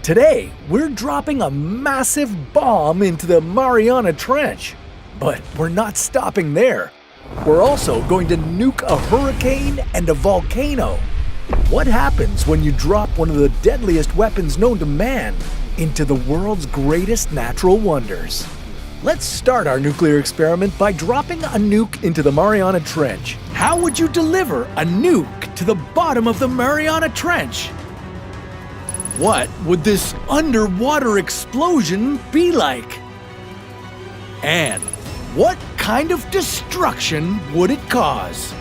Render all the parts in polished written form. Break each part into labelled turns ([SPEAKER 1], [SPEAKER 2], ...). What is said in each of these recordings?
[SPEAKER 1] Today, we're dropping a massive bomb into the Mariana Trench. But we're not stopping there. We're also going to nuke a hurricane and a volcano. What happens when you drop one of the deadliest weapons known to man into the world's greatest natural wonders? Let's start our nuclear experiment by dropping a nuke into the Mariana Trench. How would you deliver a nuke to the bottom of the Mariana Trench? What would this underwater explosion be like? And what kind of destruction would it cause?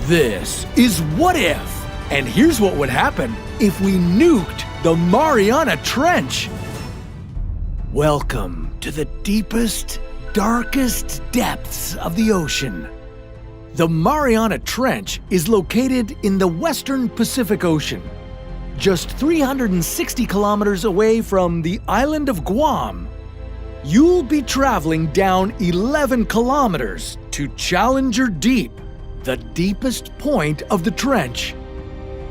[SPEAKER 1] This is What If, and here's what would happen if we nuked the Mariana Trench. Welcome to the deepest, darkest depths of the ocean. The Mariana Trench is located in the western Pacific Ocean, just 360 kilometers away from the island of Guam. You'll be traveling down 11 kilometers to Challenger Deep, the deepest point of the trench.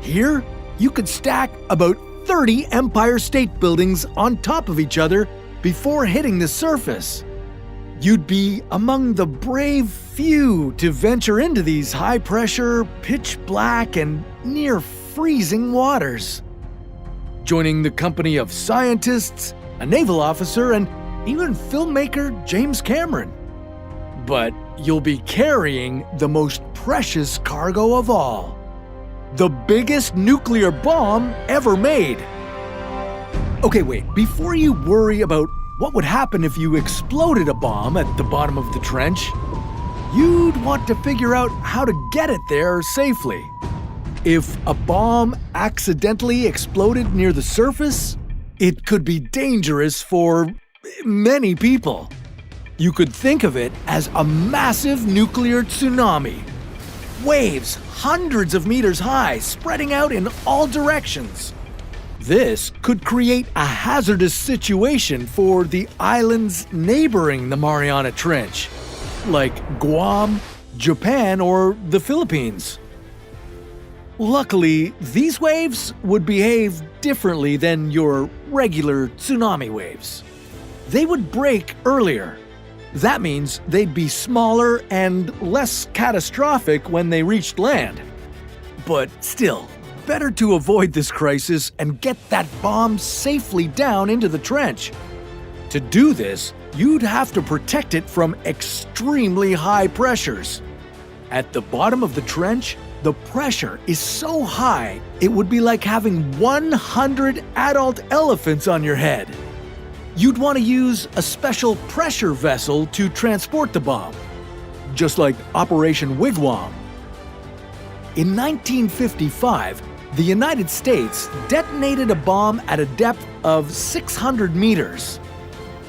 [SPEAKER 1] Here, you could stack about 30 Empire State Buildings on top of each other before hitting the surface. You'd be among the brave few to venture into these high-pressure, pitch-black, and near-freezing waters. Joining the company of scientists, a naval officer, and even filmmaker James Cameron. But you'll be carrying the most precious cargo of all, the biggest nuclear bomb ever made. Okay, wait, before you worry about what would happen if you exploded a bomb at the bottom of the trench, you'd want to figure out how to get it there safely. If a bomb accidentally exploded near the surface, it could be dangerous for many people. You could think of it as a massive nuclear tsunami. Waves hundreds of meters high, spreading out in all directions. This could create a hazardous situation for the islands neighboring the Mariana Trench, like Guam, Japan, or the Philippines. Luckily, these waves would behave differently than your regular tsunami waves. They would break earlier. That means they'd be smaller and less catastrophic when they reached land. But still, better to avoid this crisis and get that bomb safely down into the trench. To do this, you'd have to protect it from extremely high pressures. At the bottom of the trench, the pressure is so high, it would be like having 100 adult elephants on your head. You'd want to use a special pressure vessel to transport the bomb, just like Operation Wigwam. In 1955, the United States detonated a bomb at a depth of 600 meters.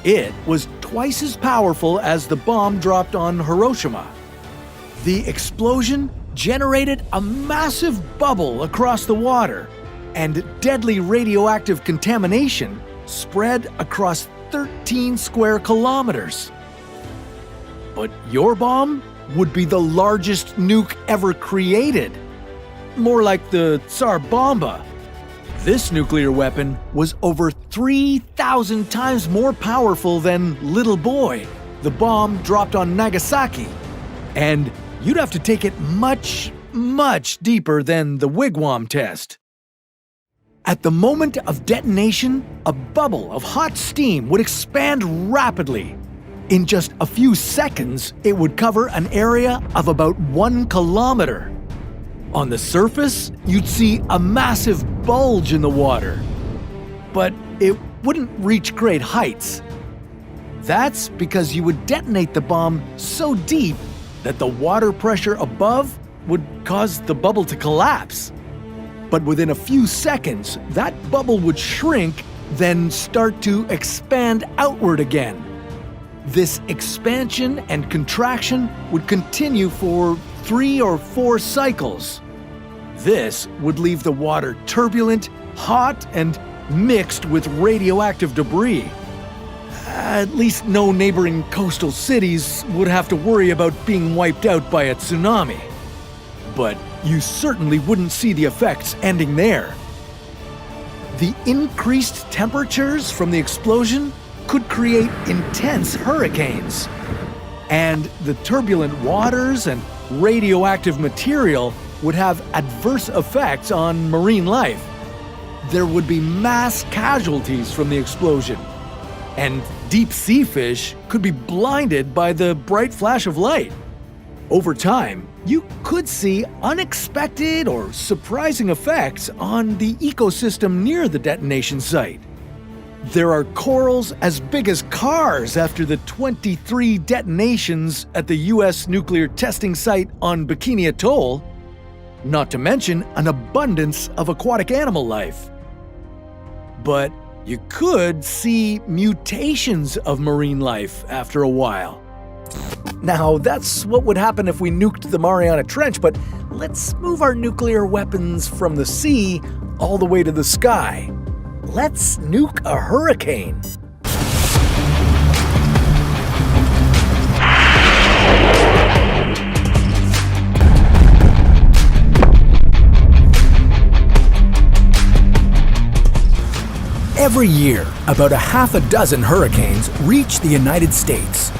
[SPEAKER 1] It was twice as powerful as the bomb dropped on Hiroshima. The explosion generated a massive bubble across the water, and deadly radioactive contamination spread across 13 square kilometers. But your bomb would be the largest nuke ever created. More like the Tsar Bomba. This nuclear weapon was over 3,000 times more powerful than Little Boy, the bomb dropped on Nagasaki. And you'd have to take it much, much deeper than the Wigwam test. At the moment of detonation, a bubble of hot steam would expand rapidly. In just a few seconds, it would cover an area of about 1 kilometer. On the surface, you'd see a massive bulge in the water. But it wouldn't reach great heights. That's because you would detonate the bomb so deep that the water pressure above would cause the bubble to collapse. But within a few seconds, that bubble would shrink, then start to expand outward again. This expansion and contraction would continue for 3 or 4 cycles. This would leave the water turbulent, hot, and mixed with radioactive debris. At least no neighboring coastal cities would have to worry about being wiped out by a tsunami. But you certainly wouldn't see the effects ending there. The increased temperatures from the explosion could create intense hurricanes. And the turbulent waters and radioactive material would have adverse effects on marine life. There would be mass casualties from the explosion. And deep sea fish could be blinded by the bright flash of light. Over time, you could see unexpected or surprising effects on the ecosystem near the detonation site. There are corals as big as cars after the 23 detonations at the US nuclear testing site on Bikini Atoll, not to mention an abundance of aquatic animal life. But you could see mutations of marine life after a while. Now, that's what would happen if we nuked the Mariana Trench, but let's move our nuclear weapons from the sea all the way to the sky. Let's nuke a hurricane. Every year, about half a dozen hurricanes reach the United States,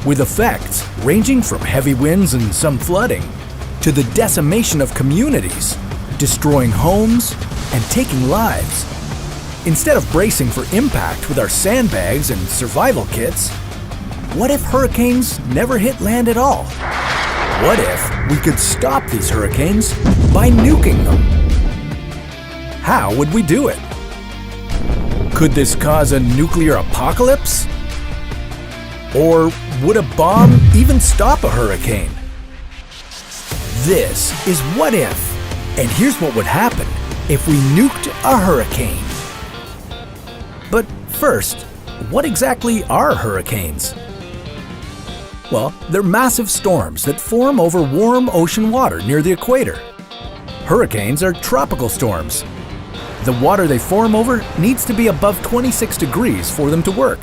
[SPEAKER 1] with effects ranging from heavy winds and some flooding to the decimation of communities, destroying homes and taking lives. Instead of bracing for impact with our sandbags and survival kits, what if hurricanes never hit land at all? What if we could stop these hurricanes by nuking them? How would we do it? Could this cause a nuclear apocalypse? Or would a bomb even stop a hurricane? This is What If, and here's what would happen if we nuked a hurricane. But first, what exactly are hurricanes? Well, they're massive storms that form over warm ocean water near the equator. Hurricanes are tropical storms. The water they form over needs to be above 26 degrees for them to work.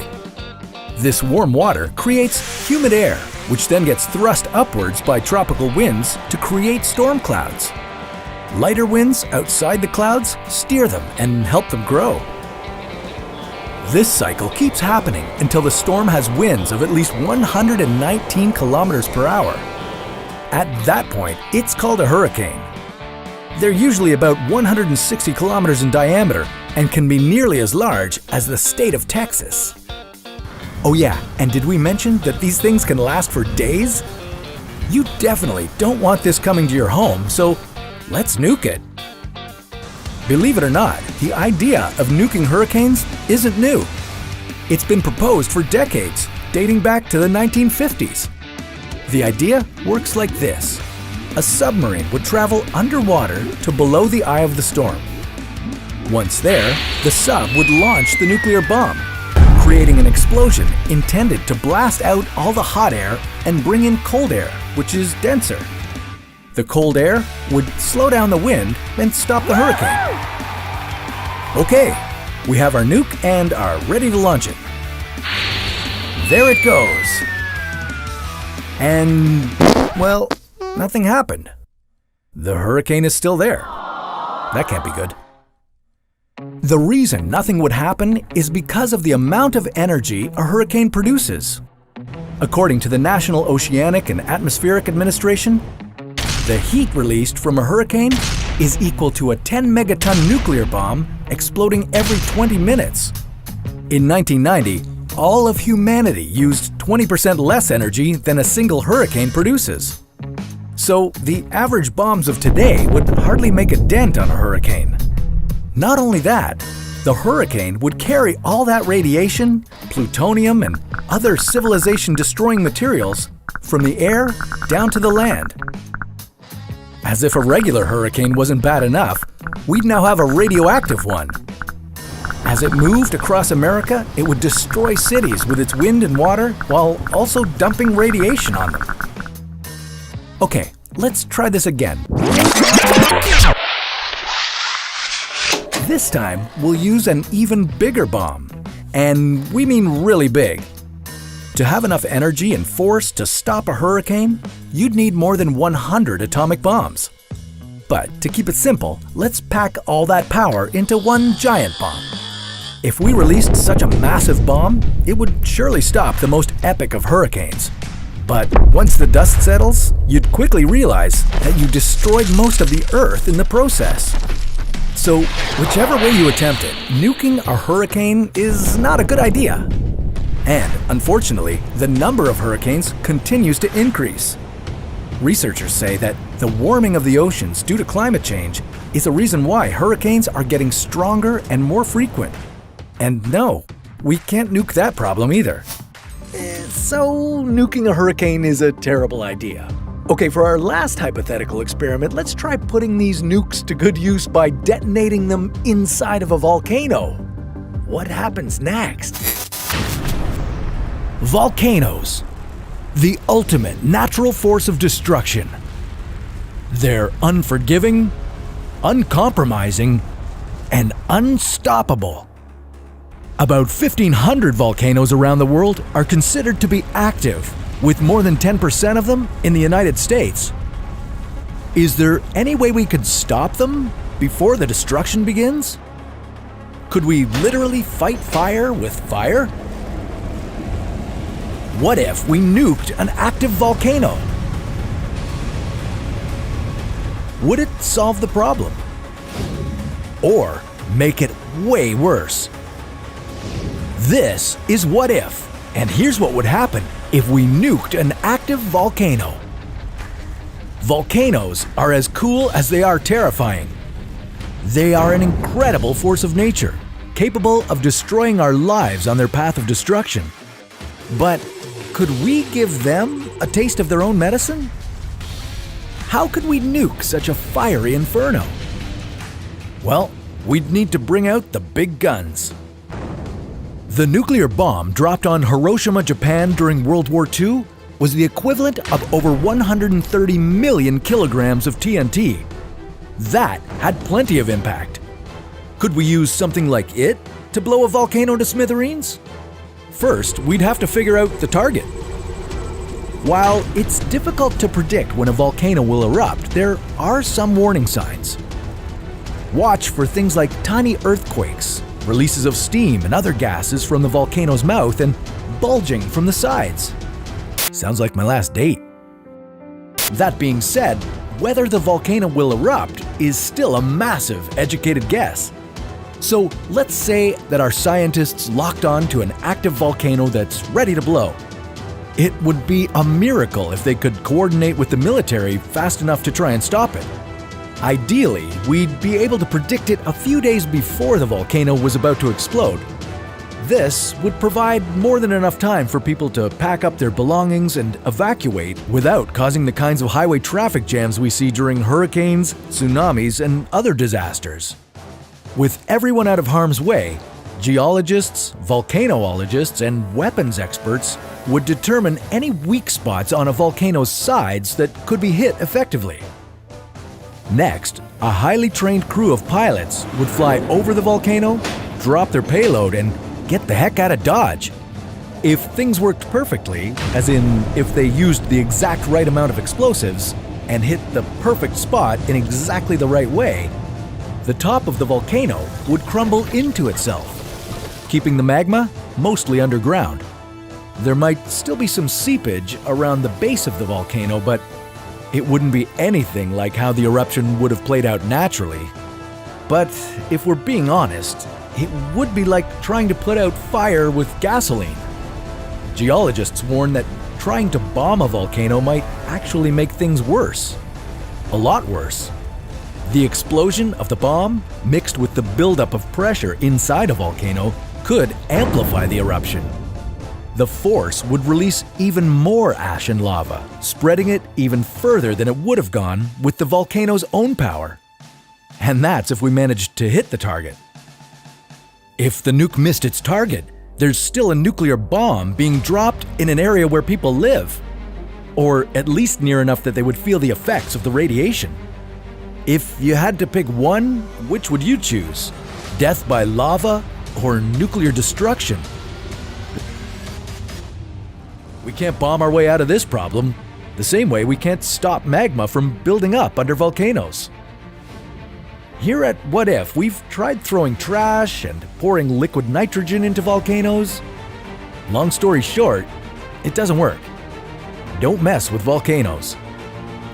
[SPEAKER 1] This warm water creates humid air, which then gets thrust upwards by tropical winds to create storm clouds. Lighter winds outside the clouds steer them and help them grow. This cycle keeps happening until the storm has winds of at least 119 kilometers per hour. At that point, it's called a hurricane. They're usually about 160 kilometers in diameter and can be nearly as large as the state of Texas. Oh yeah, and did we mention that these things can last for days? You definitely don't want this coming to your home, so let's nuke it. Believe it or not, the idea of nuking hurricanes isn't new. It's been proposed for decades, dating back to the 1950s. The idea works like this. A submarine would travel underwater to below the eye of the storm. Once there, the sub would launch the nuclear bomb, creating an explosion intended to blast out all the hot air and bring in cold air, which is denser. The cold air would slow down the wind and stop the hurricane. Okay, we have our nuke and are ready to launch it. There it goes. And, well, nothing happened. The hurricane is still there. That can't be good. The reason nothing would happen is because of the amount of energy a hurricane produces. According to the National Oceanic and Atmospheric Administration, the heat released from a hurricane is equal to a 10 megaton nuclear bomb exploding every 20 minutes. In 1990, all of humanity used 20% less energy than a single hurricane produces. So the average bombs of today would hardly make a dent on a hurricane. Not only that, the hurricane would carry all that radiation, plutonium, and other civilization-destroying materials from the air down to the land. As if a regular hurricane wasn't bad enough, we'd now have a radioactive one. As it moved across America, it would destroy cities with its wind and water while also dumping radiation on them. Okay, let's try this again. This time, we'll use an even bigger bomb. And we mean really big. To have enough energy and force to stop a hurricane, you'd need more than 100 atomic bombs.
[SPEAKER 2] But to keep it simple, let's pack all that power into one giant bomb. If we released such a massive bomb, it would surely stop the most epic of hurricanes. But once the dust settles, you'd quickly realize that you destroyed most of the Earth in the process. So, whichever way you attempt it, nuking a hurricane is not a good idea. And, unfortunately, the number of hurricanes continues to increase. Researchers say that the warming of the oceans due to climate change is a reason why hurricanes are getting stronger and more frequent. And no, we can't nuke that problem either.
[SPEAKER 1] So, nuking a hurricane is a terrible idea. Okay, for our last hypothetical experiment, let's try putting these nukes to good use by detonating them inside of a volcano. What happens next?
[SPEAKER 2] Volcanoes. The ultimate natural force of destruction. They're unforgiving, uncompromising, and unstoppable. About 1,500 volcanoes around the world are considered to be active, with more than 10% of them in the United States. Is there any way we could stop them before the destruction begins? Could we literally fight fire with fire? What if we nuked an active volcano? Would it solve the problem? Or make it way worse? This is What If, and here's what would happen if we nuked an active volcano. Volcanoes are as cool as they are terrifying. They are an incredible force of nature, capable of destroying our lives on their path of destruction. But could we give them a taste of their own medicine? How could we nuke such a fiery inferno? Well, we'd need to bring out the big guns. The nuclear bomb dropped on Hiroshima, Japan during World War II was the equivalent of over 130 million kilograms of TNT. That had plenty of impact. Could we use something like it to blow a volcano to smithereens? First, we'd have to figure out the target. While it's difficult to predict when a volcano will erupt, there are some warning signs. Watch for things like tiny earthquakes, releases of steam and other gases from the volcano's mouth, and bulging from the sides. Sounds like my last date. That being said, whether the volcano will erupt is still a massive educated guess. So let's say that our scientists locked on to an active volcano that's ready to blow. It would be a miracle if they could coordinate with the military fast enough to try and stop it. Ideally, we'd be able to predict it a few days before the volcano was about to explode. This would provide more than enough time for people to pack up their belongings and evacuate without causing the kinds of highway traffic jams we see during hurricanes, tsunamis, and other disasters. With everyone out of harm's way, geologists, volcanologists, and weapons experts would determine any weak spots on a volcano's sides that could be hit effectively. Next, a highly trained crew of pilots would fly over the volcano, drop their payload, and get the heck out of Dodge. If things worked perfectly, as in if they used the exact right amount of explosives and hit the perfect spot in exactly the right way, the top of the volcano would crumble into itself, keeping the magma mostly underground. There might still be some seepage around the base of the volcano, but it wouldn't be anything like how the eruption would have played out naturally. But if we're being honest, it would be like trying to put out fire with gasoline. Geologists warn that trying to bomb a volcano might actually make things worse. A lot worse. The explosion of the bomb, mixed with the buildup of pressure inside a volcano, could amplify the eruption. The force would release even more ash and lava, spreading it even further than it would have gone with the volcano's own power. And that's if we managed to hit the target. If the nuke missed its target, there's still a nuclear bomb being dropped in an area where people live, or at least near enough that they would feel the effects of the radiation. If you had to pick one, which would you choose? Death by lava or nuclear destruction? We can't bomb our way out of this problem, the same way we can't stop magma from building up under volcanoes. Here at What If, we've tried throwing trash and pouring liquid nitrogen into volcanoes. Long story short, it doesn't work. Don't mess with volcanoes.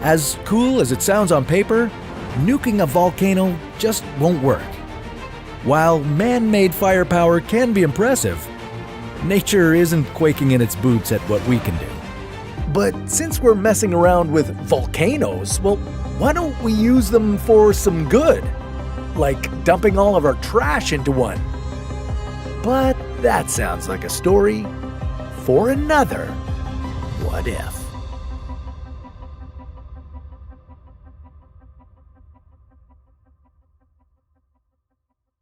[SPEAKER 2] As cool as it sounds on paper, nuking a volcano just won't work. While man-made firepower can be impressive, nature isn't quaking in its boots at what we can do. But since we're messing around with volcanoes, well, why don't we use them for some good? Like dumping all of our trash into one. But that sounds like a story for another What If.